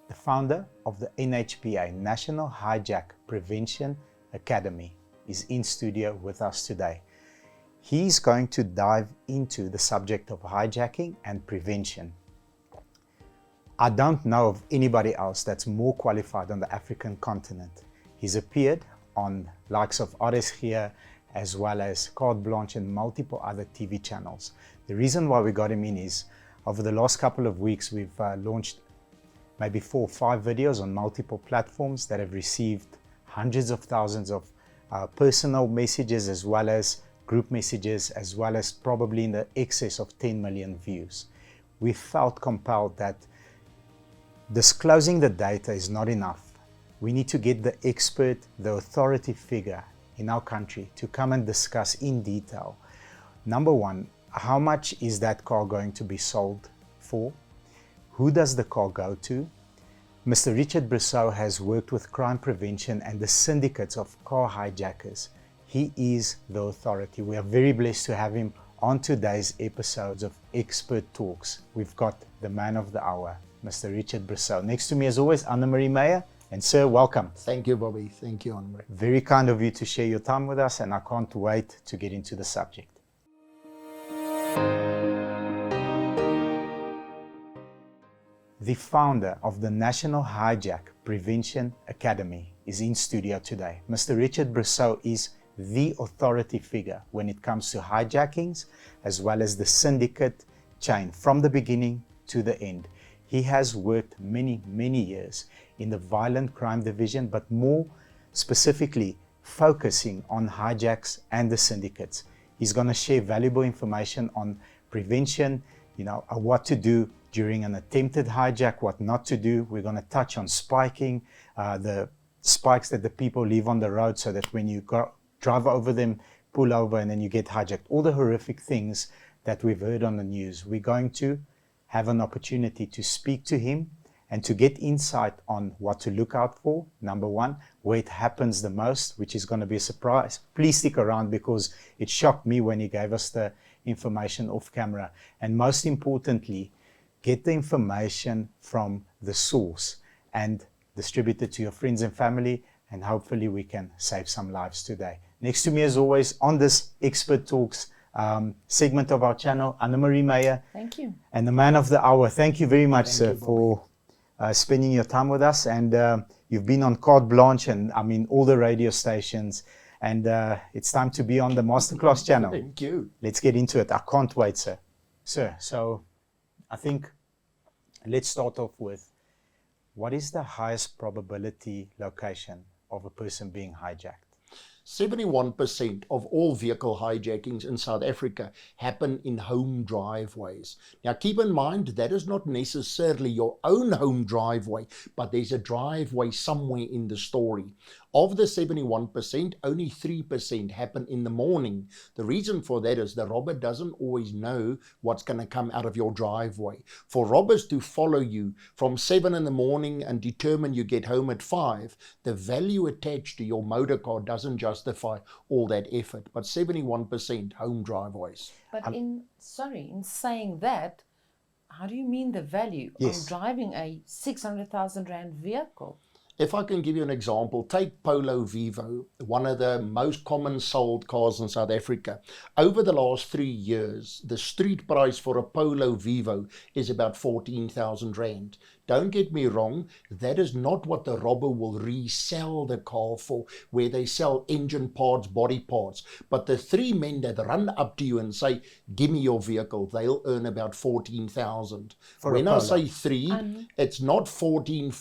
the founder of the NHPA, National Hijack Prevention Academy, is in studio with us today. He's going to dive into the subject of hijacking and prevention. I don't know of anybody else that's more qualified on the African continent. He's appeared on likes of RSG as well as Carte Blanche and multiple other TV channels. The reason why we got him in is over the last couple of weeks we've launched maybe 4 or 5 videos on multiple platforms that have received hundreds of thousands of personal messages as well as group messages, as well as probably in the excess of 10 million views. We felt compelled that disclosing the data is not enough. We need to get the expert, the authority figure in our country to come and discuss in detail. Number one, how much is that car going to be sold for? Who does the car go to? Mr. Richard Brussow has worked with crime prevention and the syndicates of car hijackers. He is the authority. We are very blessed to have him on today's episodes of Expert Talks. We've got the man of the hour, Mr. Richard Brussow. Next to me as always, Anne-Marie Meyer. And sir, welcome. Thank you, Bobby. Thank you, Anne-Marie. Very kind of you to share your time with us, and I can't wait to get into the subject. The founder of the National Hijack Prevention Academy is in studio today. Mr. Richard Brussow is the authority figure when it comes to hijackings as well as the syndicate chain from the beginning to the end. He has worked many years in the violent crime division, but more specifically focusing on hijacks and the syndicates. He's going to share valuable information on prevention, what to do during an attempted hijack, what not to do. We're going to touch on spiking, the spikes that the people leave on the road so that when you drive over them, pull over, and then you get hijacked. All the horrific things that we've heard on the news. We're going to have an opportunity to speak to him and to get insight on what to look out for. Number one, where it happens the most, which is going to be a surprise. Please stick around because it shocked me when he gave us the information off camera. And most importantly, get the information from the source and distribute it to your friends and family, and hopefully we can save some lives today. Next to me as always on this Expert Talks segment of our channel, Anne-Marie Meyer. Thank you. And the man of the hour. Thank you very much, sir, for spending your time with us. And you've been on Carte Blanche and all the radio stations. And it's time to be on the Masterclass channel. Thank you. Let's get into it. I can't wait, sir. Sir, so I think let's start off with, what is the highest probability location of a person being hijacked? 71% of all vehicle hijackings in South Africa happen in home driveways. Now keep in mind, that is not necessarily your own home driveway, but there's a driveway somewhere in the story. Of the 71%, only 3% happen in the morning. The reason for that is the robber doesn't always know what's going to come out of your driveway. For robbers to follow you from 7 in the morning and determine you get home at 5, the value attached to your motor car doesn't justify all that effort. But 71% home driveways. But in saying that, how do you mean the value of driving a 600,000 Rand vehicle? If I can give you an example, take Polo Vivo, one of the most common sold cars in South Africa. Over the last 3 years, the street price for a Polo Vivo is about 14,000 Rand. Don't get me wrong, that is not what the robber will resell the car for, where they sell engine parts, body parts. But the 3 men that run up to you and say, give me your vehicle, they'll earn about 14,000. When I say 3, it's not 14.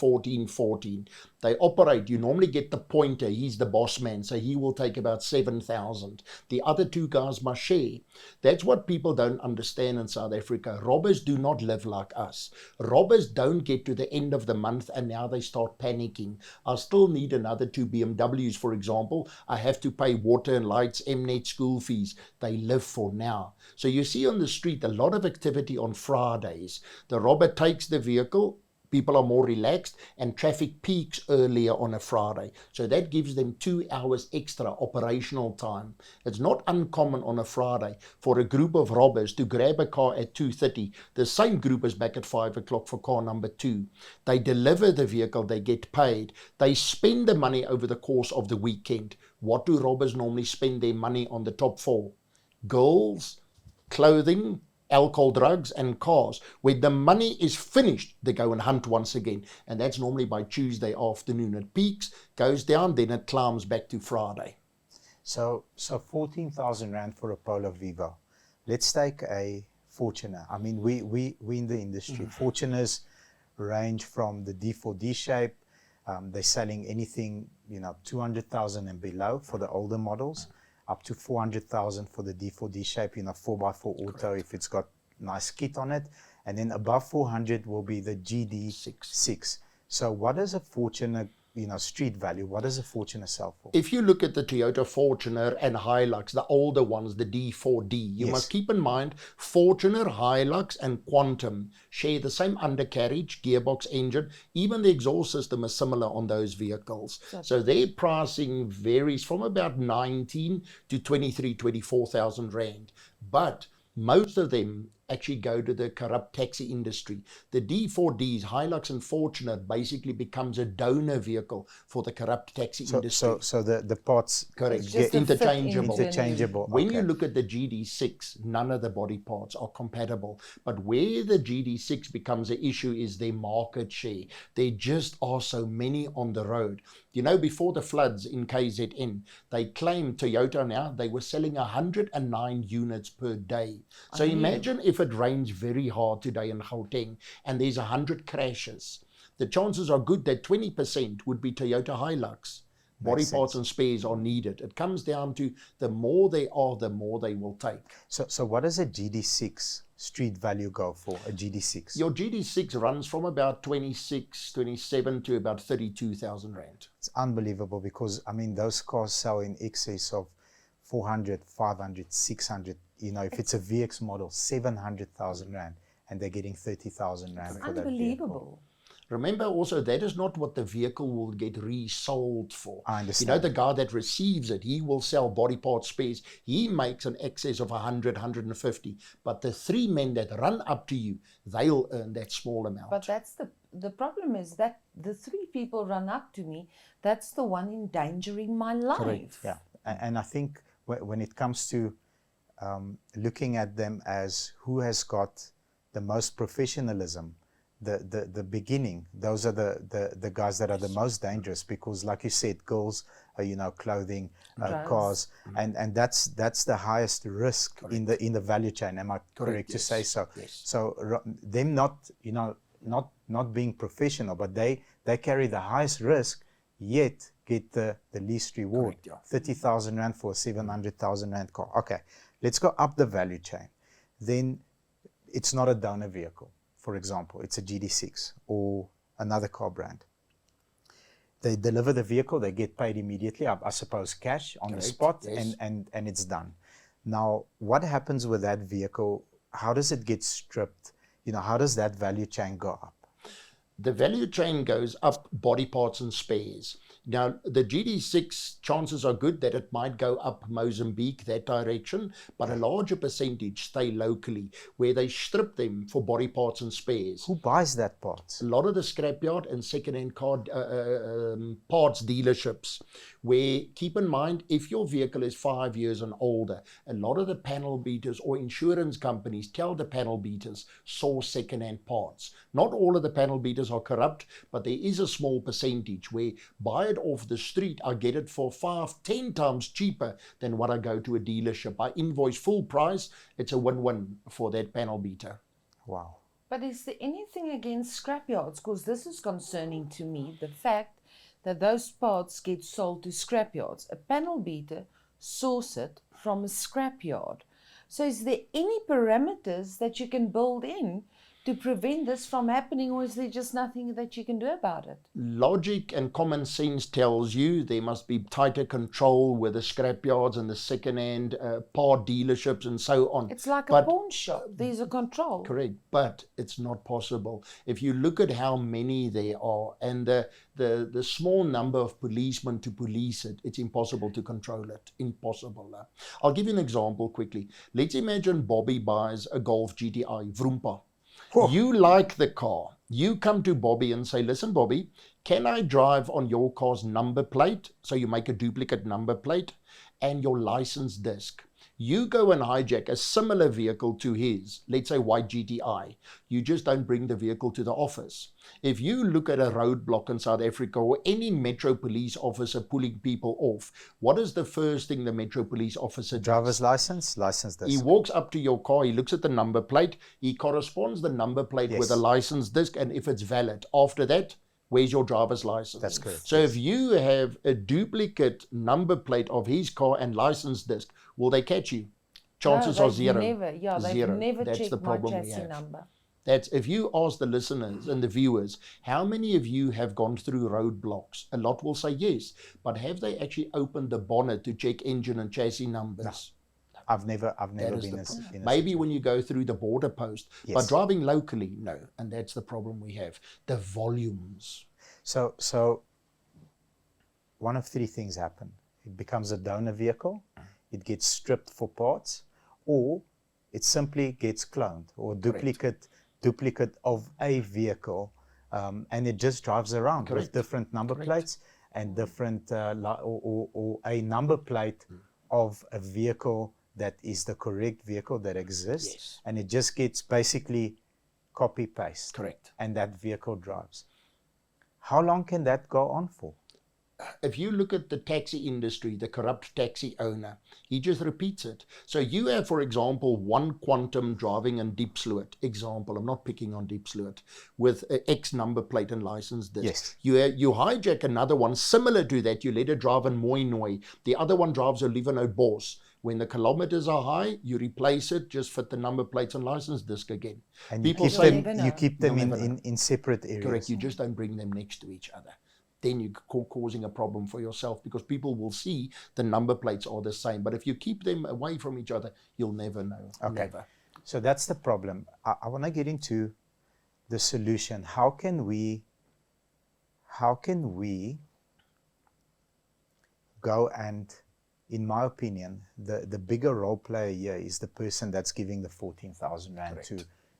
They operate, you normally get the pointer, he's the boss man, so he will take about 7,000. The other 2 guys must share. That's what people don't understand in South Africa. Robbers do not live like us. Robbers don't get to the end of the month and now they start panicking. I still need another 2 BMWs, for example. I have to pay water and lights, Mnet school fees. They live for now. So you see on the street a lot of activity on Fridays. The robber takes the vehicle, People are more relaxed and traffic peaks earlier on a Friday. So that gives them 2 hours extra operational time. It's not uncommon on a Friday for a group of robbers to grab a car at 2:30. The same group is back at 5 o'clock for car number 2. They deliver the vehicle, they get paid. They spend the money over the course of the weekend. What do robbers normally spend their money on? The top 4? Girls, clothing, alcohol, drugs, and cars. When the money is finished, they go and hunt once again. And that's normally by Tuesday afternoon. It peaks, goes down, then it climbs back to Friday. So 14,000 Rand for a Polo Vivo. Let's take a Fortuner. I mean, we in the industry. Fortuners range from the D4D shape. They're selling anything, 200,000 and below for the older models, up to 400,000 for the D4D shape, 4x4 auto if it's got nice kit on it. And then above 400 will be the GD6. So what does a Fortuner, street value, what does a Fortuner sell for? If you look at the Toyota Fortuner and Hilux, the older ones, the D4D, you must keep in mind Fortuner, Hilux and Quantum share the same undercarriage, gearbox, engine. Even the exhaust system is similar on those vehicles. So their pricing varies from about 19 to 23, 24,000 Rand. But most of them actually go to the corrupt taxi industry. The D4Ds, Hilux and Fortuner, basically becomes a donor vehicle for the corrupt taxi industry. So the parts get interchangeable. When okay. you look at the GD6, none of the body parts are compatible. But where the GD6 becomes an issue is their market share. There just are so many on the road. Before the floods in KZN, they claimed Toyota now, they were selling 109 units per day. So imagine if it rains very hard today in Gauteng and there's 100 crashes. The chances are good that 20% would be Toyota Hilux. Body parts and spares are needed. It comes down to the more they are, the more they will take. So what does a GD6 street value go for, a GD6? Your GD6 runs from about 26, 27 to about 32,000 Rand. It's unbelievable because, those cars sell in excess of 400, 500, 600. If it's a VX model, 700,000 Rand, and they're getting 30,000 Rand for that vehicle. Unbelievable. Remember also, that is not what the vehicle will get resold for. I understand. The guy that receives it, he will sell body part spares. He makes an excess of 100, 150. But the 3 men that run up to you, they'll earn that small amount. But that's the problem is that the 3 people run up to me, that's the one endangering my life. Correct. Yeah. And I think when it comes to looking at them as who has got the most professionalism, the beginning, those are the guys that are the most dangerous because, like you said, girls, clothing, cars, and that's the highest risk in the value chain. Am I correct to say so? Yes. So them not being professional, but they carry the highest risk, yet get the least reward. 30,000 Rand for a 700,000 Rand car. Okay, let's go up the value chain. Then it's not a donor vehicle. For example, it's a GD6 or another car brand. They deliver the vehicle, they get paid immediately, I suppose cash on the spot, and it's done. Now, what happens with that vehicle? How does it get stripped? How does that value chain go up? The value chain goes up body parts and spares. Now, the GD6, chances are good that it might go up Mozambique, that direction, but a larger percentage stay locally, where they strip them for body parts and spares. Who buys that parts? A lot of the scrapyard and second-hand car parts dealerships, where, keep in mind, if your vehicle is 5 years and older, a lot of the panel beaters or insurance companies tell the panel beaters, source second-hand parts. Not all of the panel beaters are corrupt, but there is a small percentage where buy it off the street, I get it for 5-10 times cheaper than what I go to a dealership. I invoice full price. It's a win-win for that panel beater. Wow. But is there anything against scrapyards? Because this is concerning to me, the fact that those parts get sold to scrapyards. A panel beater source it from a scrapyard. So is there any parameters that you can build in to prevent this from happening, or is there just nothing that you can do about it? Logic and common sense tells you there must be tighter control with the scrapyards and the second-hand part dealerships and so on. It's like a But pawn shop. There's a control. correct, but it's not possible. If you look at how many there are and the small number of policemen to police it, it's impossible to control it. Impossible. I'll give you an example quickly. Let's imagine Bobby buys a Golf GTI, Vroompa. Whoa. You like the car. You come to Bobby and say, listen, Bobby, can I drive on your car's number plate? So you make a duplicate number plate and your license disc. You go and hijack a similar vehicle to his, let's say white GTI. You just don't bring the vehicle to the office. If you look at a roadblock in South Africa or any Metro Police officer pulling people off, what is the first thing the Metro Police officer does? Driver's license disc. He walks up to your car, he looks at the number plate, he corresponds the number plate with a license disc, and if it's valid, after that, where's your driver's license? That's correct. So if you have a duplicate number plate of his car and license disc, will they catch you? Chances are zero. They've never That's checked the my problem we chassis have. number. That's if you ask the listeners and the viewers, how many of you have gone through roadblocks? A lot will say yes, but have they actually opened the bonnet to check engine and chassis numbers? No. I've never That is been the in problem. a Maybe when you go through the border post, Yes. but driving locally, no. And that's the problem we have. The volumes. So one of three things happen. It becomes a donor vehicle, it gets stripped for parts, or it simply gets cloned or duplicate of a vehicle, and it just drives around with different number plates and different or a number plate of a vehicle that is the correct vehicle that exists, Yes. and it just gets basically copy paste, Correct. and that vehicle drives. How long can that go on for? If you look at the taxi industry, the corrupt taxi owner, he just repeats it. So you have, for example, one quantum driving in Deep Sluit, example, I'm not picking on Deep Sluit, with an X number plate and license disc. Yes. You hijack another one similar to that, you let it drive in Mooinooi. The other one drives a Livernoot-Bos. When the kilometers are high, you replace it, just fit the number plates and license disc again. And People you keep say, them, you keep them You'll never know. in separate areas. correct, you just don't bring them next to each other. Then you're causing a problem for yourself because people will see the number plates are the same. But if you keep them away from each other, you'll never know. Okay. Never. So that's the problem. I want to get into the solution. How can we go and, in my opinion, the bigger role player here is the person that's giving the 14,000 rand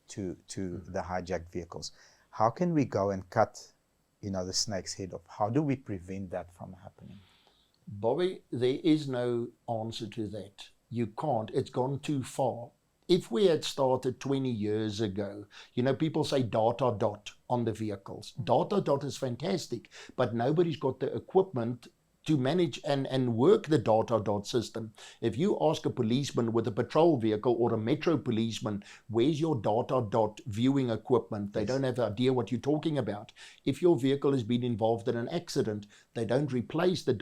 to the hijacked vehicles. How can we go and cut, the snake's head off? How do we prevent that from happening? Bobby, there is no answer to that. You can't. It's gone too far. If we had started 20 years ago, people say ... on the vehicles. ... is fantastic, but nobody's got the equipment to manage and work the ... system. If you ask a policeman with a patrol vehicle or a metro policeman, where's your ... viewing equipment? They don't have an idea what you're talking about. If your vehicle has been involved in an accident, they don't replace the ...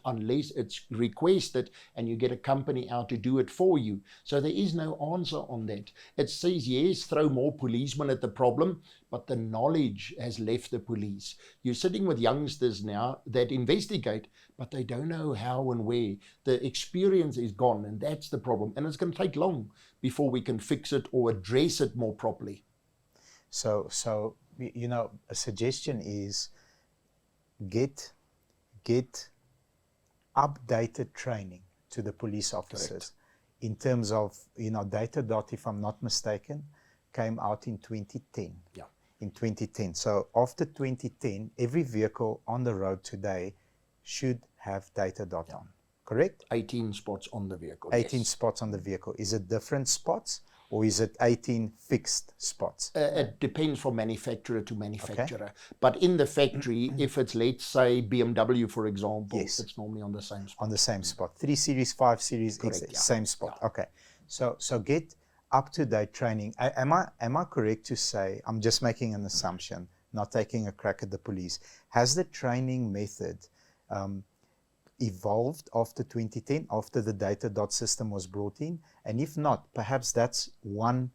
unless it's requested and you get a company out to do it for you. So there is no answer on that. It says, yes, throw more policemen at the problem, but the knowledge has left the police. You're sitting with youngsters now that investigate, but they don't know how and where. The experience is gone, and that's the problem. And it's going to take long before we can fix it or address it more properly. So a suggestion is get updated training to the police officers. Correct. In terms of, data, if I'm not mistaken, came out in 2010. Yeah. In 2010. So after 2010, every vehicle on the road today should have data on. Correct? 18 spots on the vehicle. 18 spots on the vehicle. Is it different spots or is it 18 fixed spots? It depends from manufacturer to manufacturer. Okay. But in the factory, if it's, let's say, BMW, for example, it's normally on the same spot. On the same spot. 3 Series, 5 Series, correct, same spot. Yeah. Okay. So get up-to-date training. Am I correct to say, I'm just making an assumption, not taking a crack at the police, has the training method evolved after 2010, after the data system was brought in? And if not, perhaps that's one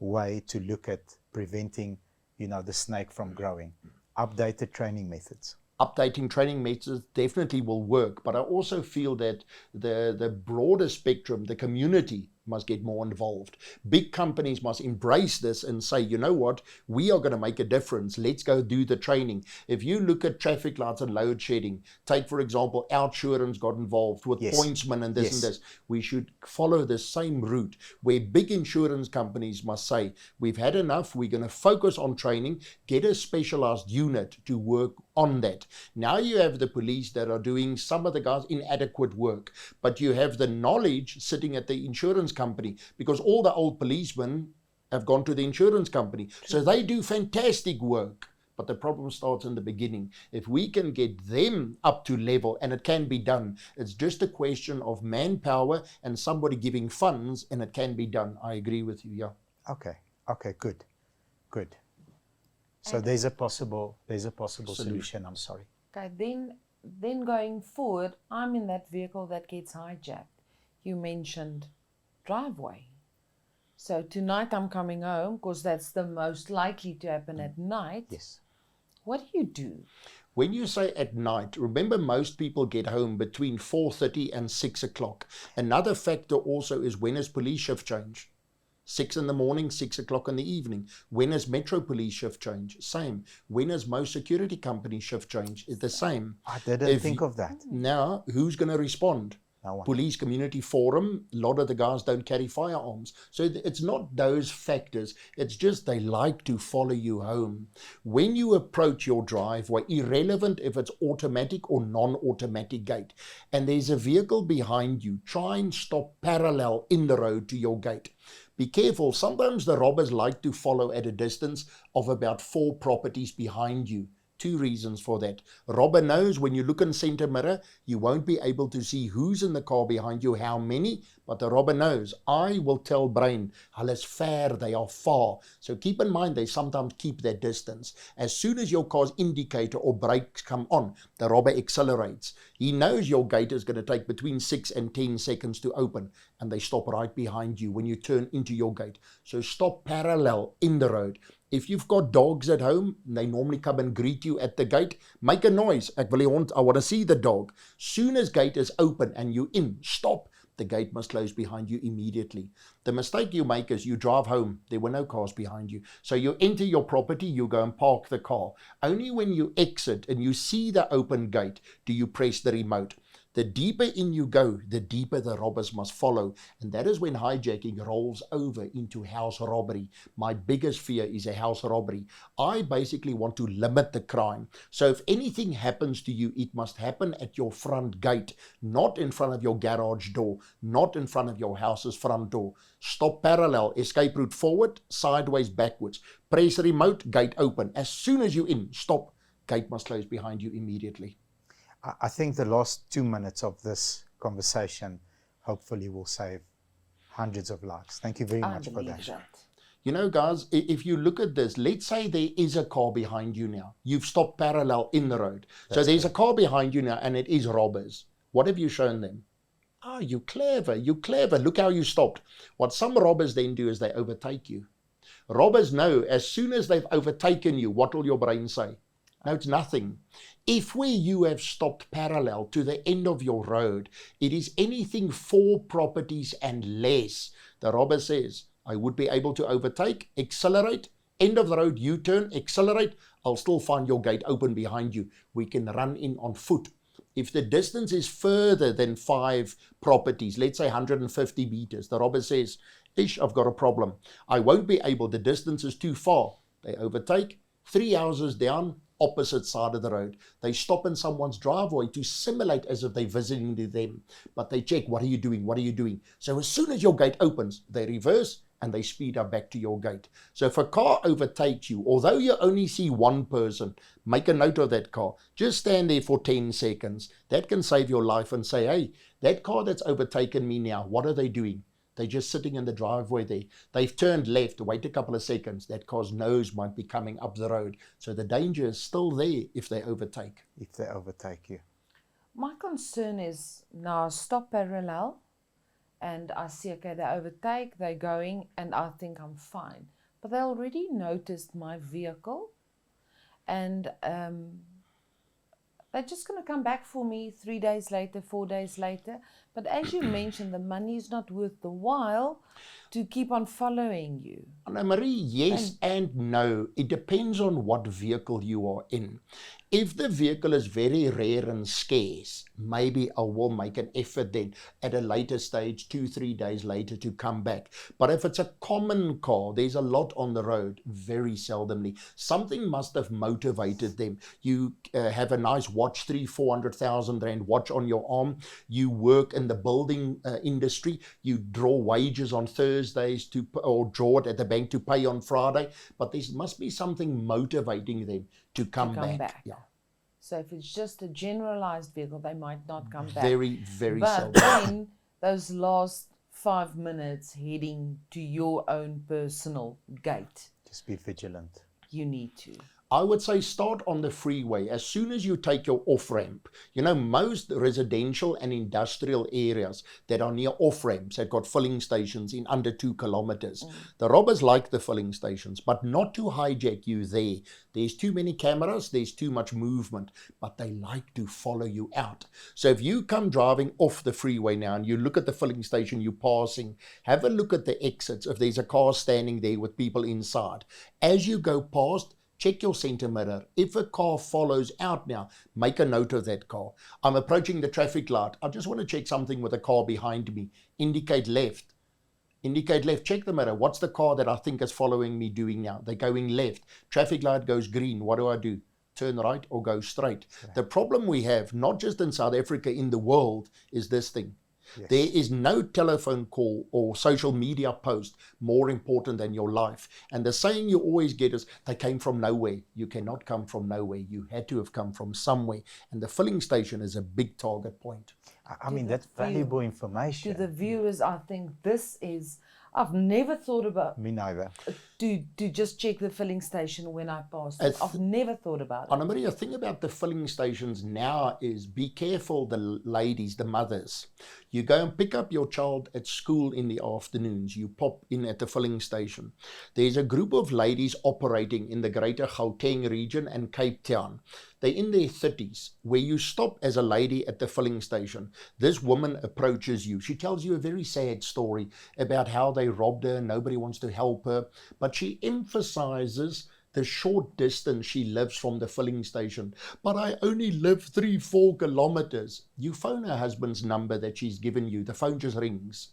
way to look at preventing, the snake from growing. Updated training methods. Updating training methods definitely will work, but I also feel that the broader spectrum, the community, must get more involved. Big companies must embrace this and say, you know what, we are going to make a difference. Let's go do the training. If you look at traffic lights and load shedding, take for example, Outsurance got involved with pointsmen and this and this. We should follow the same route where big insurance companies must say, we've had enough, we're going to focus on training, get a specialized unit to work on that. Now you have the police that are doing some of the guys inadequate work, but you have the knowledge sitting at the insurance company, because all the old policemen have gone to the insurance company. So they do fantastic work. But the problem starts in the beginning. If we can get them up to level, and it can be done, it's just a question of manpower and somebody giving funds, and it can be done. I agree with you, yeah. Okay, good. So there's a possible solution. I'm sorry. Okay, then going forward, I'm in that vehicle that gets hijacked. You mentioned driveway. So tonight I'm coming home, because that's the most likely to happen at night. Yes. What do you do? When you say at night, remember most people get home between 4:30 and 6 o'clock. Another factor also is, when is police shift change? 6 in the morning, 6 o'clock in the evening. When is Metro Police shift change? Same. When is most security company shift change? It's the same. I didn't think of that. Now, who's going to respond? No one. Police community forum, a lot of the guys don't carry firearms. So it's not those factors. It's just they like to follow you home. When you approach your driveway, irrelevant if it's automatic or non-automatic gate, and there's a vehicle behind you, try and stop parallel in the road to your gate. Be careful. Sometimes the robbers like to follow at a distance of about 4 properties behind you. 2 reasons for that. Robber knows when you look in center mirror, you won't be able to see who's in the car behind you, how many, but the robber knows. I will tell brain, hulle is ver, they are far. So keep in mind, they sometimes keep their distance. As soon as your car's indicator or brakes come on, the robber accelerates. He knows your gate is going to take between 6 and 10 seconds to open, and they stop right behind you when you turn into your gate. So stop parallel in the road. If you've got dogs at home, they normally come and greet you at the gate. Make a noise. I want to see the dog. Soon as gate is open and you in, stop. The gate must close behind you immediately. The mistake you make is you drive home. There were no cars behind you. So you enter your property, you go and park the car. Only when you exit and you see the open gate do you press the remote. The deeper in you go, the deeper the robbers must follow. And that is when hijacking rolls over into house robbery. My biggest fear is a house robbery. I basically want to limit the crime. So if anything happens to you, it must happen at your front gate, not in front of your garage door, not in front of your house's front door. Stop parallel, escape route forward, sideways, backwards. Press remote, gate open. As soon as you're in, stop. Gate must close behind you immediately. I think the last 2 minutes of this conversation hopefully will save hundreds of lives. Thank you very much for that. You know, guys, if you look at this, let's say there is a car behind you now. You've stopped parallel in the road. So there's a car behind you now, and it is robbers. What have you shown them? Oh, you're clever. Look how you stopped. What some robbers then do is they overtake you. Robbers know as soon as they've overtaken you, what will your brain say? No, it's nothing. If where you have stopped parallel to the end of your road, it is anything 4 properties and less, the robber says, I would be able to overtake, accelerate, end of the road, U-turn, accelerate, I'll still find your gate open behind you. We can run in on foot. If the distance is further than 5 properties, let's say 150 meters, the robber says, Ish, I've got a problem. I won't be able, the distance is too far. They overtake, 3 houses down, opposite side of the road. They stop in someone's driveway to simulate as if they're visiting them. But they check, what are you doing? What are you doing? So as soon as your gate opens, they reverse and they speed up back to your gate. So if a car overtakes you, although you only see one person, make a note of that car. Just stand there for 10 seconds. That can save your life and say, hey, that car that's overtaken me now, what are they doing? They're just sitting in the driveway there. They've turned left, wait a couple of seconds. That car's nose might be coming up the road. So the danger is still there if they overtake. If they overtake you. My concern is now stop parallel and I see, okay, they overtake, they're going, and I think I'm fine. but they already noticed my vehicle, and they're just going to come back for me 3 days later, 4 days later. But as you mentioned, the money is not worth the while to keep on following you. Anna-Marie, yes and no. It depends on what vehicle you are in. If the vehicle is very rare and scarce, maybe I will make an effort then at a later stage, 2-3 days later, to come back. But if it's a common car, there's a lot on the road, very seldomly. Something must have motivated them. You have a nice watch, 300,000-400,000 rand watch on your arm. You work in the building industry. You draw wages on Thursdays or draw it at the bank to pay on Friday. But there must be something motivating them to come back. Yeah. So if it's just a generalized vehicle, they might not come back. Very, very seldom. But then those last 5 minutes heading to your own personal gate, Just be vigilant. you need to. I would say start on the freeway. As soon as you take your off-ramp, you know, most residential and industrial areas that are near off-ramps have got filling stations in under 2 kilometers. The robbers like the filling stations, but not to hijack you there. There's too many cameras, there's too much movement, but they like to follow you out. So if you come driving off the freeway now and you look at the filling station you're passing, have a look at the exits if there's a car standing there with people inside. As you go past, check your center mirror. If a car follows out now, make a note of that car. I'm approaching the traffic light. I just want to check something with a car behind me. Indicate left. Indicate left. Check the mirror. What's the car that I think is following me doing now? They're going left. Traffic light goes green. What do? Turn right or go straight? Right. The problem we have, not just in South Africa, in the world, is this thing. Yes. There is no telephone call or social media post more important than your life. And the saying you always get is, they came from nowhere. You cannot come from nowhere. You had to have come from somewhere. And the filling station is a big target point. I mean, that's valuable information. To the viewers, I think this is, I've never thought about. Me neither. To just check the filling station when I pass it. I've never thought about it. Anna-Marie, the thing about the filling stations now is be careful, the ladies, the mothers. You go and pick up your child at school in the afternoons. You pop in at the filling station. There's a group of ladies operating in the greater Gauteng region and Cape Town. They're in their 30s, where you stop as a lady at the filling station. This woman approaches you. She tells you a very sad story about how they robbed her. Nobody wants to help her. But she emphasizes the short distance she lives from the filling station. But I only live 3-4 kilometers. You phone her husband's number that she's given you. The phone just rings.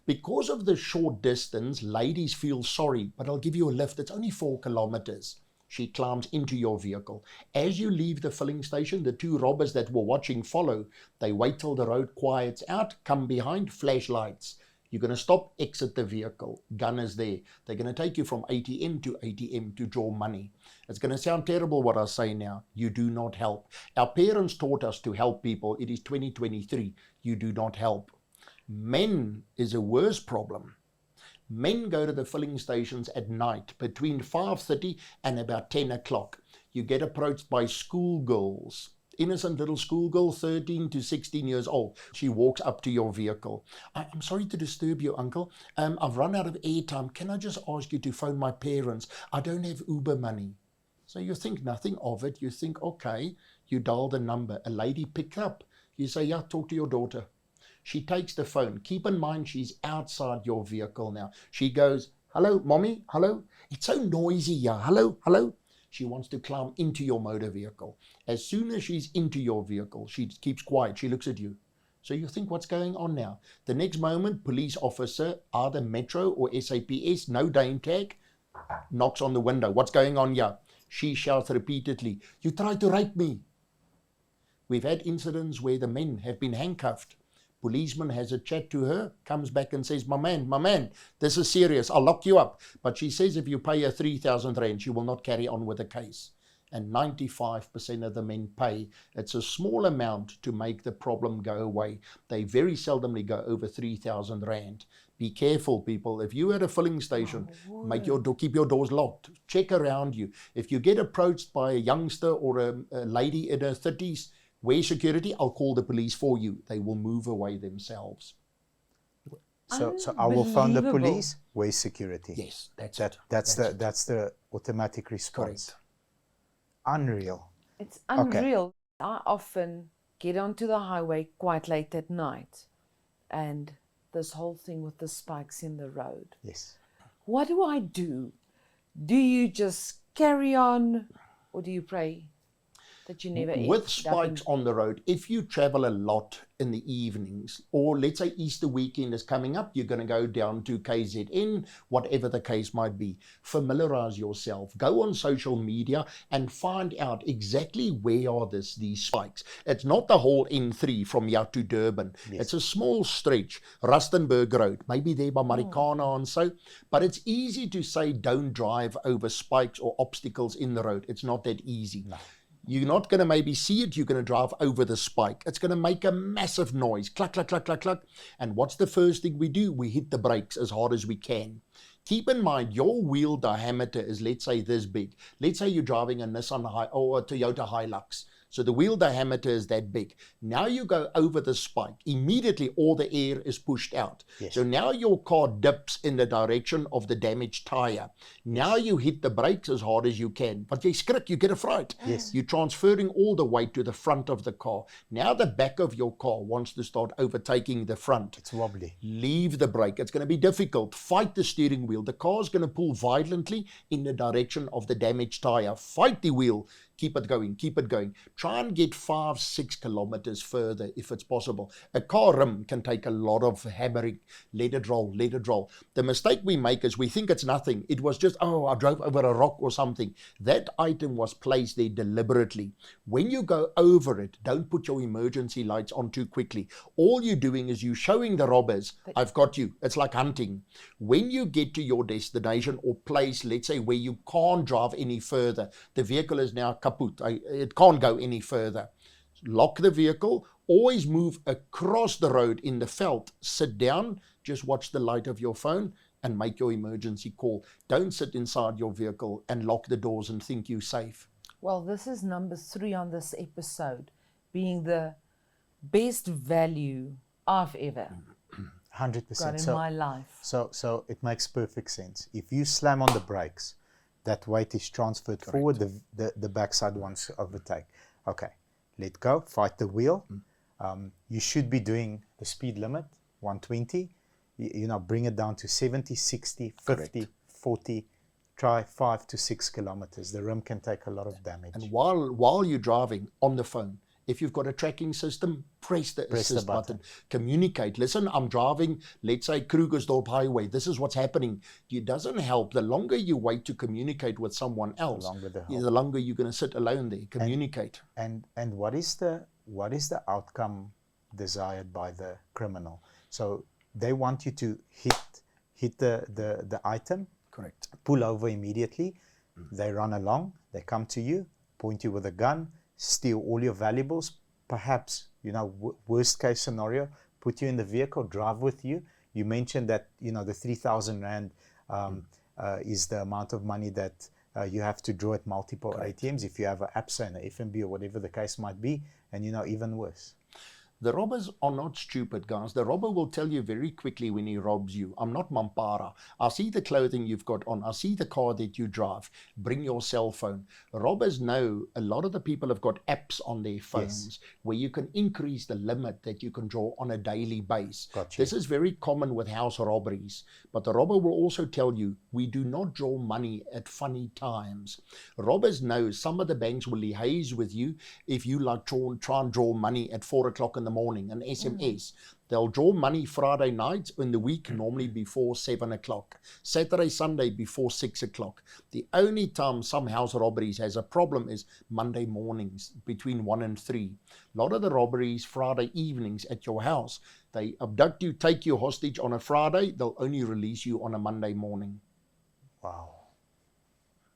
Because of the short distance, ladies feel sorry, but I'll give you a lift. It's only 4 kilometers. She climbs into your vehicle. As you leave the filling station, the 2 robbers that were watching follow. They wait till the road quiets out, come behind, flashlights. You're going to stop, exit the vehicle. Gun is there. They're going to take you from ATM to ATM to draw money. It's going to sound terrible what I say now. You do not help. Our parents taught us to help people. It is 2023. You do not help. Men is a worse problem. Men go to the filling stations at night between 5:30 and about 10 o'clock. You get approached by schoolgirls. Innocent little schoolgirl, 13 to 16 years old. She walks up to your vehicle. I'm sorry to disturb you, uncle. I've run out of airtime. Can I just ask you to phone my parents? I don't have Uber money. So you think nothing of it. You think, okay, you dial the number. A lady picks up. You say, yeah, talk to your daughter. She takes the phone. Keep in mind, she's outside your vehicle now. She goes, hello, mommy, hello. It's so noisy here. Hello, hello. She wants to climb into your motor vehicle. As soon as she's into your vehicle, she keeps quiet. She looks at you. So you think, what's going on now? The next moment, police officer, either Metro or SAPS, no name tag, knocks on the window. What's going on here? She shouts repeatedly, you tried to rape me. We've had incidents where the men have been handcuffed. Policeman has a chat to her, comes back and says, my man, this is serious. I'll lock you up. But she says if you pay her 3,000 rand, she will not carry on with the case. And 95% of the men pay. It's a small amount to make the problem go away. They very seldomly go over 3,000 rand. Be careful, people. If you're at a filling station, keep your doors locked. Check around you. If you get approached by a youngster or a lady in her 30s, wear security, I'll call the police for you. They will move away themselves. So I will phone the Unbelievable. police. Where's security? Yes, that's That it. that's the automatic response. Correct. Unreal. It's Okay. unreal. I often get onto the highway quite late at night, and this whole thing with the spikes in the road. Yes. What do I do? Do you just carry on, or do you pray that you never end With up spikes on the road, if you travel a lot in the evenings, or let's say Easter weekend is coming up, you're going to go down to KZN, whatever the case might be, familiarize yourself. Go on social media and find out exactly where are these spikes. It's not the whole N3 from here to Durban. Yes. It's a small stretch, Rustenburg Road, maybe there by Marikana and so, but it's easy to say don't drive over spikes or obstacles in the road. It's not that easy. No. You're not going to maybe see it. You're going to drive over the spike. It's going to make a massive noise. Cluck, cluck, cluck, cluck, cluck. And what's the first thing we do? We hit the brakes as hard as we can. Keep in mind, your wheel diameter is, let's say, this big. Let's say you're driving a Nissan or a Toyota Hilux. So the wheel diameter is that big. Now you go over the spike. Immediately, all the air is pushed out. Yes. So now your car dips in the direction of the damaged tire. Now you hit the brakes as hard as you can. But you skrik, you get a fright. Yes. You're transferring all the weight to the front of the car. Now the back of your car wants to start overtaking the front. It's wobbly. Leave the brake. It's going to be difficult. Fight the steering wheel. The car is going to pull violently in the direction of the damaged tire. Fight the wheel. Keep it going, keep it going. Try and get 5-6 kilometers further if it's possible. A car rim can take a lot of hammering. Let it roll, let it roll. The mistake we make is we think it's nothing. It was just, oh, I drove over a rock or something. That item was placed there deliberately. When you go over it, don't put your emergency lights on too quickly. All you're doing is you showing the robbers, I've got you. It's like hunting. When you get to your destination or place, let's say where you can't drive any further, the vehicle is now kaput. It can't go any further. Lock the vehicle. Always move across the road in the veld. Sit down. Just watch the light of your phone and make your emergency call. Don't sit inside your vehicle and lock the doors and think you're safe. Well, this is number 3 on this episode, being the best value I've ever 100%. got in my life. So it makes perfect sense. If you slam on the brakes, that weight is transferred forward, the backside wants to overtake. Okay, let go, fight the wheel. You should be doing the speed limit, 120. You know, bring it down to 70, 60, 50, Correct. 40. Try 5 to 6 kilometers. The rim can take a lot of damage. And while you're driving on the phone, if you've got a tracking system, press the assist button. Communicate. Listen, I'm driving, let's say Krugersdorp Highway. This is what's happening. It doesn't help. The longer you wait to communicate with someone else, the longer you're going to sit alone there. Communicate. And what is the outcome desired by the criminal? So they want you to hit the item. Correct. Pull over immediately. They run along. They come to you, point you with a gun, steal all your valuables, perhaps, you know, worst case scenario, put you in the vehicle, drive with you. You mentioned that, you know, the 3,000 Rand is the amount of money that you have to draw at multiple Correct. ATMs if you have an ABSA and an FNB or whatever the case might be, and, you know, even worse. The robbers are not stupid, guys. The robber will tell you very quickly when he robs you, I'm not Mampara. I see the clothing you've got on. I see the car that you drive. Bring your cell phone. Robbers know a lot of the people have got apps on their phones where you can increase the limit that you can draw on a daily base. Gotcha. This is very common with house robberies. But the robber will also tell you, we do not draw money at funny times. Robbers know some of the banks will liaise with you if you like try and draw money at 4 o'clock in the morning, an SMS. They'll draw money Friday nights in the week, normally before 7 o'clock. Saturday, Sunday before 6 o'clock. The only time some house robberies has a problem is Monday mornings between 1 and 3. A lot of the robberies Friday evenings at your house. They abduct you, take you hostage on a Friday. They'll only release you on a Monday morning. Wow.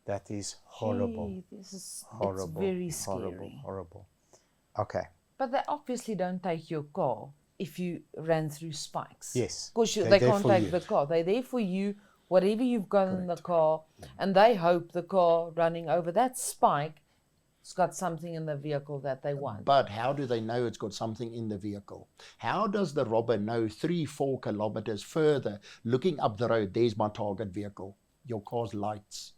That is horrible. Gee, it's Horrible. very scary. Horrible. Okay. But they obviously don't take your car if you ran through spikes. Yes. Because They're they there can't for take you. the car. They're there for you, whatever you've got in the car, and they hope the car running over that spike it's got something in the vehicle that they want. But how do they know it's got something in the vehicle? How does the robber know 3-4 kilometers further, looking up the road, there's my target vehicle? Your car's lights.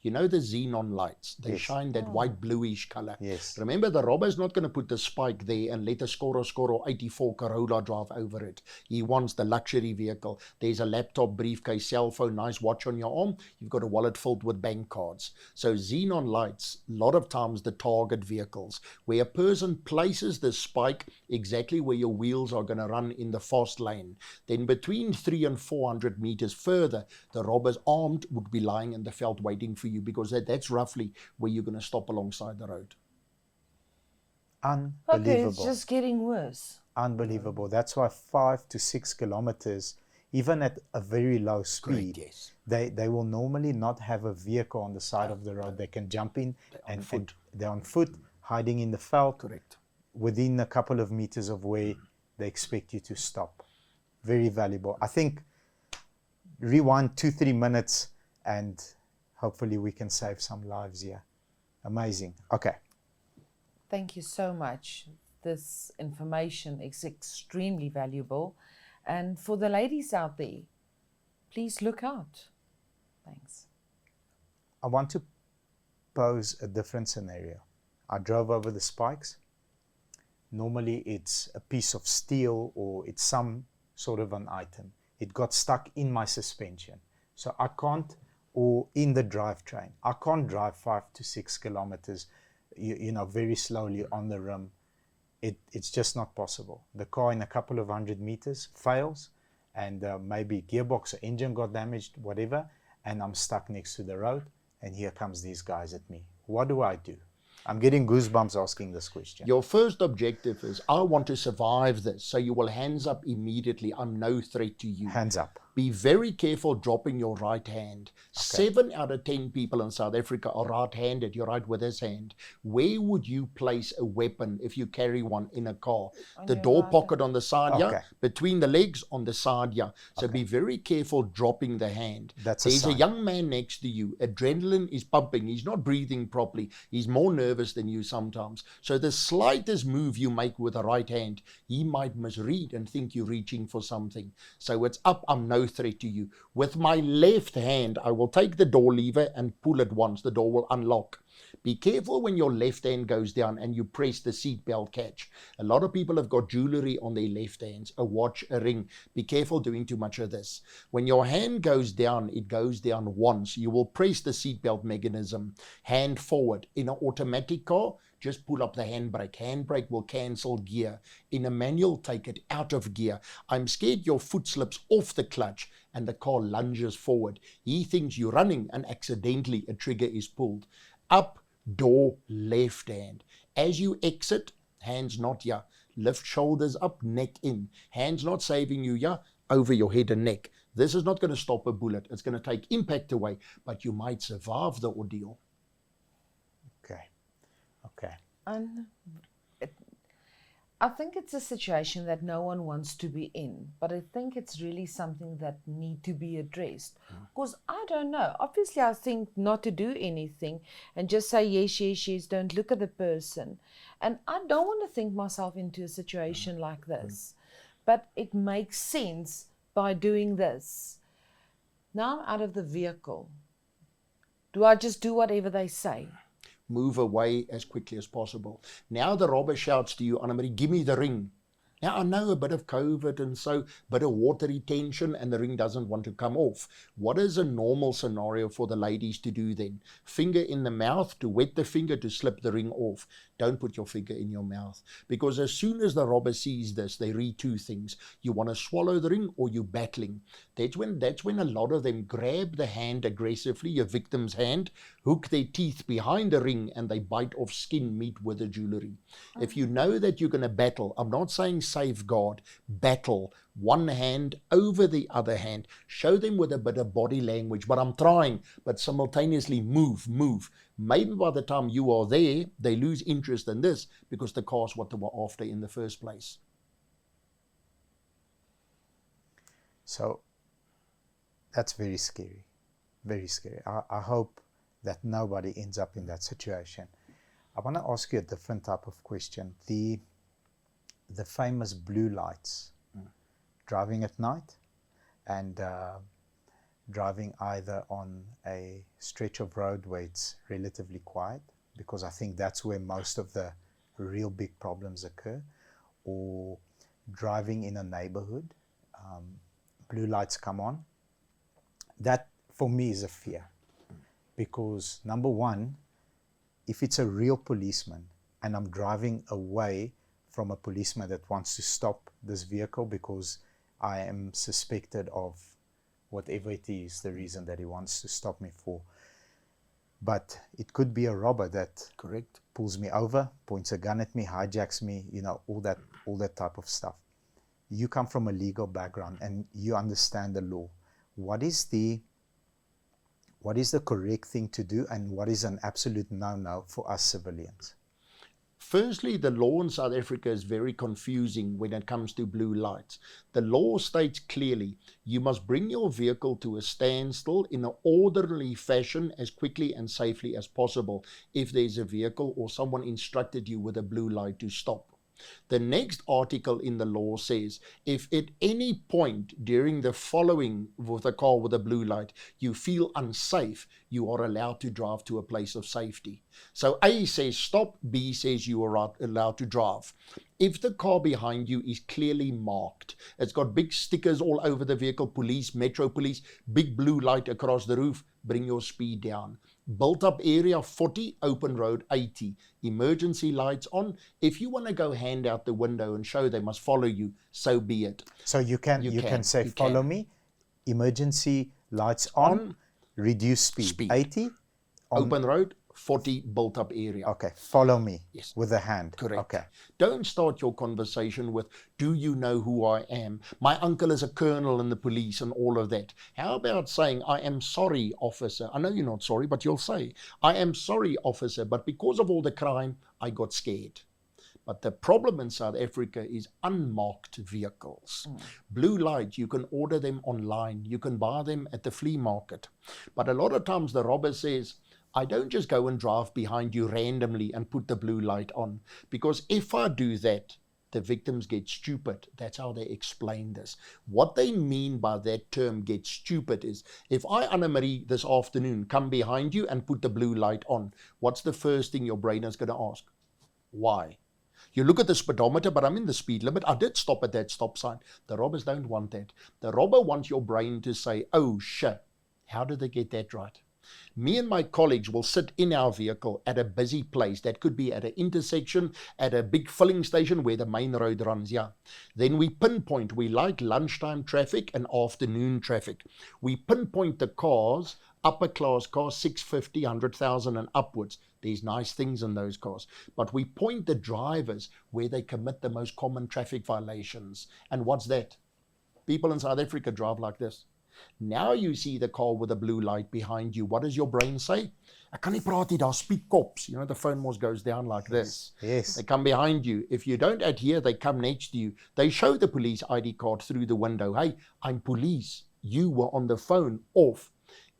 You know the xenon lights, they Yes. shine that white bluish color. Yes. Remember, the robber's not going to put the spike there and let a Scoro 84 Corolla drive over it. He wants the luxury vehicle. There's a laptop, briefcase, cell phone, nice watch on your arm. You've got a wallet filled with bank cards. So xenon lights, a lot of times the target vehicles, where a person places the spike exactly where your wheels are going to run in the fast lane. Then between 300 and 400 meters further, the robbers armed would be lying in the veld waiting for you, because that's roughly where you're going to stop alongside the road. Unbelievable. Okay, it's just getting worse. Unbelievable. That's why 5 to 6 kilometers, even at a very low speed, Great, yes. they will normally not have a vehicle on the side of the road. They can jump in and they're on foot, hiding in the veld, Correct. within a couple of meters of where they expect you to stop. Very valuable. I think rewind 2-3 minutes and hopefully we can save some lives here. Amazing. Okay. Thank you so much. This information is extremely valuable. And for the ladies out there, please look out. Thanks. I want to pose a different scenario. I drove over the spikes. Normally it's a piece of steel or it's some sort of an item. It got stuck in my suspension. So I can't, or in the drivetrain, I can't drive 5 to 6 kilometers, you know, very slowly on the rim. It's just not possible. The car in a couple of 100 meters fails, and maybe gearbox or engine got damaged, whatever, and I'm stuck next to the road, and here comes these guys at me. What do I do? I'm getting goosebumps asking this question. Your first objective is, I want to survive this. So you will hands up immediately. I'm no threat to you. Hands up. Be very careful dropping your right hand. Okay. 7 out of 10 people in South Africa are right-handed. You're right with this hand. Where would you place a weapon if you carry one in a car? The door pocket on the side, yeah. Between the legs on the side, yeah. So be very careful dropping the hand. There's a young man next to you. Adrenaline is pumping. He's not breathing properly. He's more nervous than you sometimes. So the slightest move you make with the right hand, he might misread and think you're reaching for something. So it's up. I'm no threat to you. With my left hand, I will take the door lever and pull it once. The door will unlock. Be careful when your left hand goes down and you press the seatbelt catch. A lot of people have got jewelry on their left hands, a watch, a ring. Be careful doing too much of this. When your hand goes down, it goes down once. You will press the seatbelt mechanism, hand forward. In an automatic car, just pull up the handbrake. Handbrake will cancel gear. In a manual, take it out of gear. I'm scared your foot slips off the clutch and the car lunges forward. He thinks you're running and accidentally a trigger is pulled. Up, door, left hand. As you exit, hands not here. Lift shoulders up, neck in. Hands not saving you here, over your head and neck. This is not going to stop a bullet. It's going to take impact away, but you might survive the ordeal. Okay. And I think it's a situation that no one wants to be in, but I think it's really something that need to be addressed. Because I don't know. Obviously, I think not to do anything and just say yes, yes, yes, don't look at the person. And I don't want to think myself into a situation like this. But it makes sense by doing this. Now I'm out of the vehicle. Do I just do whatever they say? Move away as quickly as possible. Now the robber shouts to you, Annemarie, give me the ring. Now I know a bit of COVID and so, bit of water retention and the ring doesn't want to come off. What is a normal scenario for the ladies to do then? Finger in the mouth to wet the finger to slip the ring off. Don't put your finger in your mouth. Because as soon as the robber sees this, they read two things. You want to swallow the ring or you're battling. That's when a lot of them grab the hand aggressively, your victim's hand, hook their teeth behind the ring and they bite off skin meat with the jewelry. If you know that you're going to battle, I'm not saying safeguard, battle, one hand over the other hand. Show them with a bit of body language, but I'm trying, but simultaneously move. Maybe by the time you are there, they lose interest in this because the car's what they were after in the first place. So that's very scary, very scary. I hope that nobody ends up in that situation. I want to ask you a different type of question. The famous blue lights, driving at night and driving either on a stretch of road where it's relatively quiet, because I think that's where most of the real big problems occur, or driving in a neighborhood, blue lights come on. That for me is a fear, because number one, if it's a real policeman and I'm driving away from a policeman that wants to stop this vehicle because I am suspected of whatever it is, the reason that he wants to stop me for. But it could be a robber that Correct. pulls me over, points a gun at me, hijacks me, all that type of stuff. You come from a legal background and you understand the law. What is the correct thing to do, and what is an absolute no-no for us civilians? Firstly, the law in South Africa is very confusing when it comes to blue lights. The law states clearly you must bring your vehicle to a standstill in an orderly fashion as quickly and safely as possible if there's a vehicle or someone instructed you with a blue light to stop. The next article in the law says, if at any point during the following with a car with a blue light, you feel unsafe, you are allowed to drive to a place of safety. So A says stop, B says you are allowed to drive. If the car behind you is clearly marked, it's got big stickers all over the vehicle, police, metro police, big blue light across the roof, bring your speed down. Built up area 40, open road 80. Emergency lights on. If you want to go hand out the window and show they must follow you, so be it. So you can say, follow me, emergency lights on, reduce speed. 80. Open road 40, built up area. Okay, follow me. Yes. With a hand. Correct. Okay. Don't start your conversation with, do you know who I am? My uncle is a colonel in the police and all of that. How about saying, I am sorry, officer. I know you're not sorry, but you'll say, I am sorry, officer, but because of all the crime, I got scared. But the problem in South Africa is unmarked vehicles. Blue light, you can order them online. You can buy them at the flea market. But a lot of times the robber says, I don't just go and drive behind you randomly and put the blue light on, because if I do that, the victims get stupid. That's how they explain this. What they mean by that term, get stupid, is if I, Anna-Marie, this afternoon come behind you and put the blue light on, what's the first thing your brain is going to ask? Why? You look at the speedometer, but I'm in the speed limit. I did stop at that stop sign. The robbers don't want that. The robber wants your brain to say, oh shit, how did they get that right? Me and my colleagues will sit in our vehicle at a busy place. That could be at an intersection, at a big filling station where the main road runs, yeah. Then we pinpoint, we like lunchtime traffic and afternoon traffic. We pinpoint the cars, upper class cars, 650, 100,000 and upwards. There's nice things in those cars. But we point the drivers where they commit the most common traffic violations. And what's that? People in South Africa drive like this. Now you see the car with a blue light behind you. What does your brain say? Ek kan nie praat nie, daar speak cops. You know, the phone almost goes down like this. Yes. They come behind you. If you don't adhere, they come next to you. They show the police ID card through the window. Hey, I'm police. You were on the phone, off.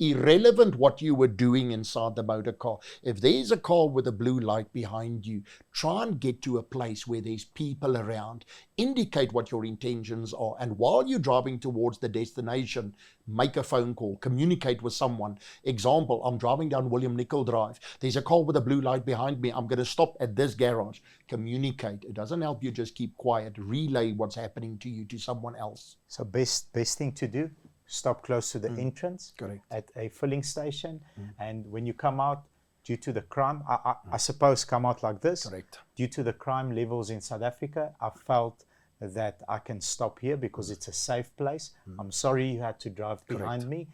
Irrelevant what you were doing inside the motor car. If there's a car with a blue light behind you, try and get to a place where there's people around. Indicate what your intentions are. And while you're driving towards the destination, make a phone call, communicate with someone. Example, I'm driving down William Nicol Drive. There's a car with a blue light behind me. I'm going to stop at this garage. Communicate. It doesn't help you just keep quiet. Relay what's happening to you to someone else. So best thing to do, stop close to the entrance. Correct. At a filling station. And when you come out, due to the crime, I suppose come out like this. Correct. Due to the crime levels in South Africa, I felt that I can stop here because it's a safe place. I'm sorry you had to drive behind me.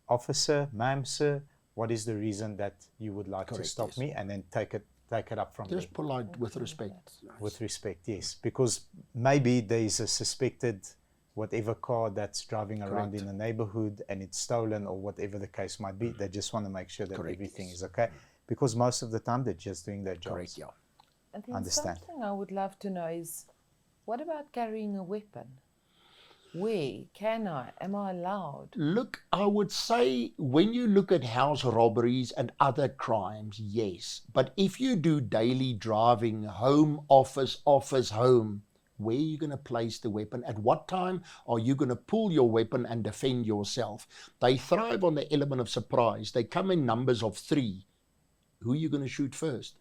Officer, ma'am, sir, what is the reason that you would like to stop me? And then take it up from there. Just polite, with respect. With respect, yes. Because maybe there is a suspected whatever car that's driving around in the neighborhood and it's stolen or whatever the case might be. They just want to make sure that everything is okay. Because most of the time they're just doing their jobs. Correct, yeah. And then something I would love to know is, what about carrying a weapon? Where? Can I? Am I allowed? Look, I would say when you look at house robberies and other crimes, yes. But if you do daily driving, home, office, office, home, where are you going to place the weapon? At what time are you going to pull your weapon and defend yourself? They thrive on the element of surprise. They come in numbers of 3. Who are you going to shoot first?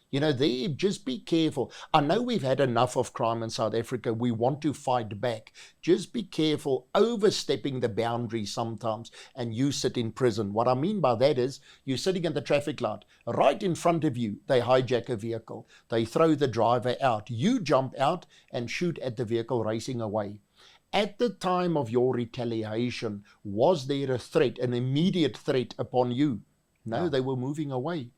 You know, there, just be careful. I know we've had enough of crime in South Africa. We want to fight back. Just be careful overstepping the boundaries sometimes and you sit in prison. What I mean by that is you're sitting at the traffic light. Right in front of you, they hijack a vehicle. They throw the driver out. You jump out and shoot at the vehicle racing away. At the time of your retaliation, was there a threat, an immediate threat upon you? No, they were moving away.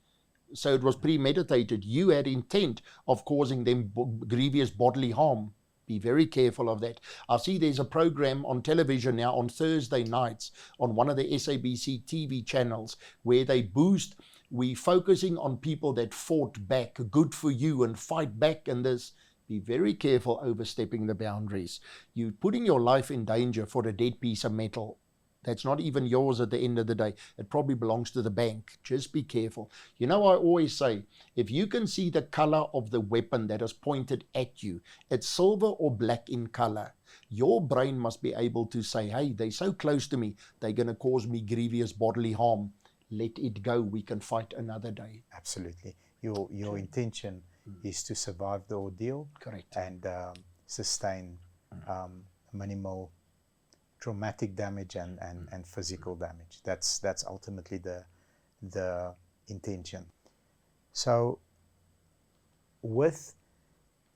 So it was premeditated. You had intent of causing them grievous bodily harm. Be very careful of that. I see there's a program on television now on Thursday nights on one of the SABC TV channels where they boost. We focusing on people that fought back, good for you, and fight back and this. Be very careful overstepping the boundaries. You're putting your life in danger for a dead piece of metal. That's not even yours at the end of the day. It probably belongs to the bank. Just be careful. You know, I always say, if you can see the color of the weapon that is pointed at you, it's silver or black in color. Your brain must be able to say, hey, they're so close to me, they're going to cause me grievous bodily harm. Let it go. We can fight another day. Absolutely. Your intention is to survive the ordeal. Correct. And sustain minimal traumatic damage and physical damage. That's ultimately the intention. So with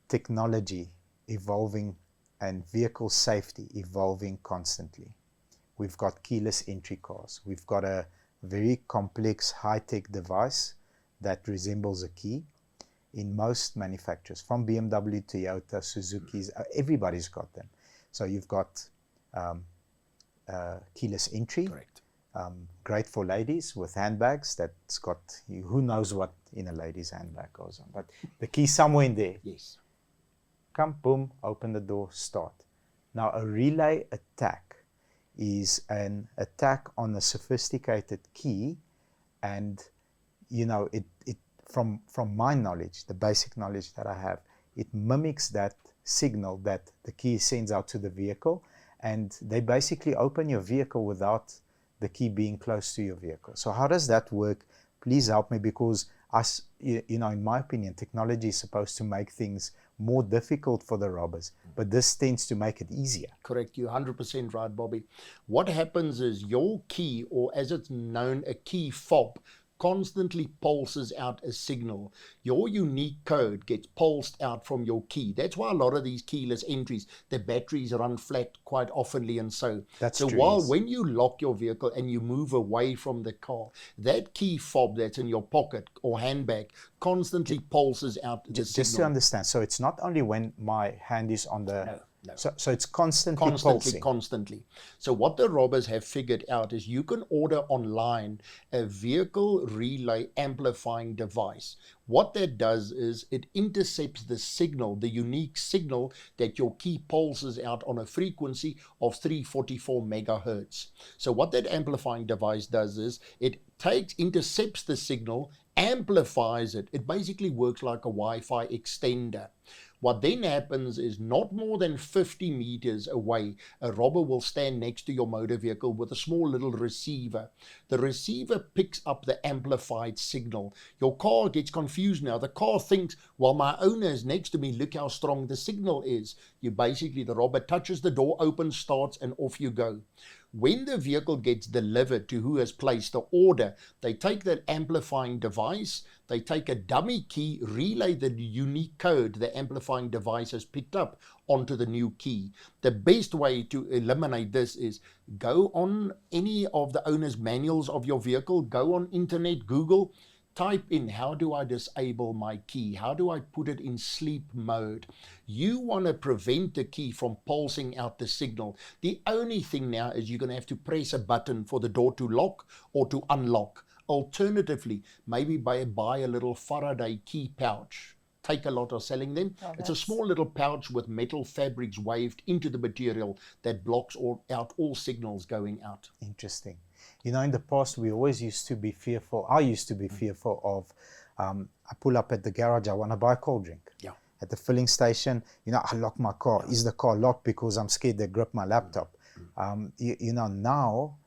technology evolving and vehicle safety evolving constantly, we've got keyless entry cars. We've got a very complex high-tech device that resembles a key in most manufacturers, from BMW, Toyota, Suzuki's, everybody's got them. So you've got keyless entry. Correct. Great for ladies with handbags. That's got, who knows what in a lady's handbag goes on, but the key somewhere in there. Yes. Come, boom, open the door, start. Now a relay attack is an attack on a sophisticated key, and you know, it from my knowledge, the basic knowledge that I have, it mimics that signal that the key sends out to the vehicle, and they basically open your vehicle without the key being close to your vehicle. So how does that work? Please help me, because us, you know, in my opinion, technology is supposed to make things more difficult for the robbers, but this tends to make it easier. Correct. You're 100% right, Bobby. What happens is your key, or as it's known, a key fob, constantly pulses out a signal. Your unique code gets pulsed out from your key. That's why a lot of these keyless entries, the batteries run flat quite oftenly, and so. That's so true, while yes. when you lock your vehicle and you move away from the car, that key fob that's in your pocket or handbag constantly pulses out the signal. Just to understand, so it's not only when my hand is on the... No. So it's constantly pulsing. Constantly. So what the robbers have figured out is you can order online a vehicle relay amplifying device. What that does is it intercepts the signal, the unique signal that your key pulses out on a frequency of 344 megahertz. So what that amplifying device does is it intercepts the signal, amplifies it. It basically works like a Wi-Fi extender. What then happens is not more than 50 meters away, a robber will stand next to your motor vehicle with a small little receiver. The receiver picks up the amplified signal. Your car gets confused now. The car thinks, well, my owner is next to me. Look how strong the signal is. The robber touches the door, opens, starts, and off you go. When the vehicle gets delivered to who has placed the order, they take that amplifying device, they take a dummy key, relay the unique code the amplifying device has picked up onto the new key. The best way to eliminate this is go on any of the owner's manuals of your vehicle, go on internet, Google, type in, how do I disable my key? How do I put it in sleep mode? You want to prevent the key from pulsing out the signal. The only thing now is you're going to have to press a button for the door to lock or to unlock. Alternatively, maybe buy a little Faraday key pouch. Take A Lot are selling them. Oh, It's a that's- small little pouch with metal fabrics waved into the material that blocks out all signals going out. Interesting. You know, in the past, we always used to be fearful. I used to be fearful of, I pull up at the garage, I want to buy a cold drink. Yeah. At the filling station, you know, I lock my car. Is the car locked because I'm scared they grip my laptop? You know, now,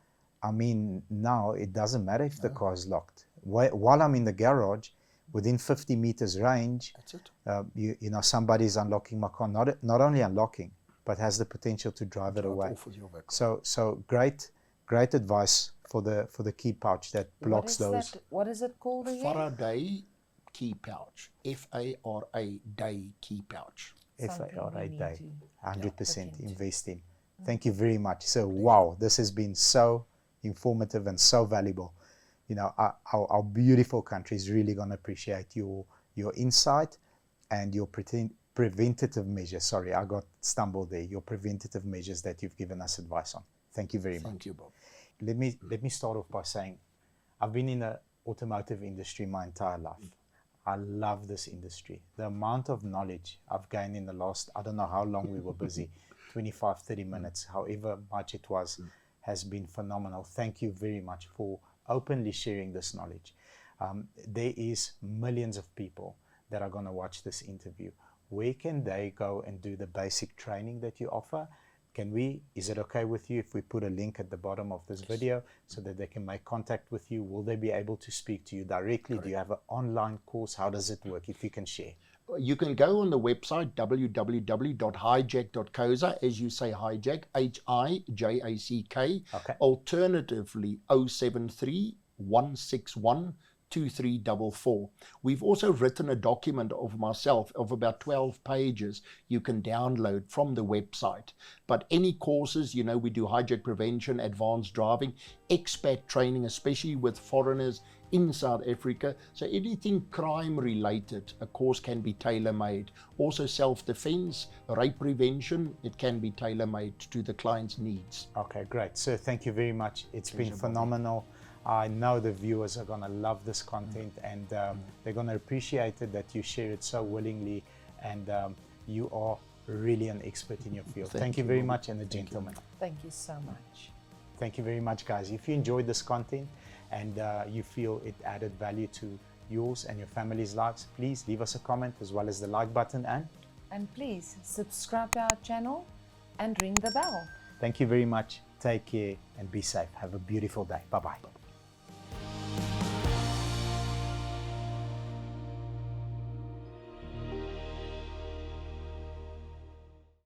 I mean, now it doesn't matter if the car is locked. While I'm in the garage, within 50 meters range, That's it. you know, somebody's unlocking my car, not only unlocking, but has the potential to drive it away. Off with your vehicle. So great advice for the key pouch that blocks those. What is it called again? Faraday key pouch. F-A-R-A day key pouch. Something FARA we need day, to 100% look into. invest in. Thank you very much. So wow, this has been so informative and so valuable. You know, our beautiful country is really going to appreciate your insight and your preventative measures. Sorry, I got stumbled there. Your preventative measures that you've given us advice on. Thank you very much. Thank you, Bob. Let me start off by saying I've been in the automotive industry my entire life. I love this industry. The amount of knowledge I've gained in the last, I don't know how long we were busy, 25, 30 minutes, however much it was, has been phenomenal. Thank you very much for openly sharing this knowledge. There is millions of people that are going to watch this interview. Where can they go and do the basic training that you offer? Is it okay with you if we put a link at the bottom of this video so that they can make contact with you? Will they be able to speak to you directly? Do you have an online course? How does it work? If you can share. You can go on the website www.hijack.co.za, as you say, hijack, Hijack. Okay. Alternatively, 073 161 2344. We've also written a document of myself of about 12 pages you can download from the website. But any courses, you know, we do hijack prevention, advanced driving, expat training, especially with foreigners in South Africa. So anything crime related, a course can be tailor-made. Also self-defense, rape prevention, it can be tailor-made to the client's needs. Okay, great. So thank you very much. It's been phenomenal. I know the viewers are going to love this content and they're going to appreciate it that you share it so willingly, and you are really an expert in your field. Thank you very much, and a gentleman. Thank you so much. Thank you very much, guys. If you enjoyed this content and you feel it added value to yours and your family's lives, please leave us a comment as well as the like button, And please subscribe to our channel and ring the bell. thank you very much. Take care and be safe. Have a beautiful day. Bye-bye.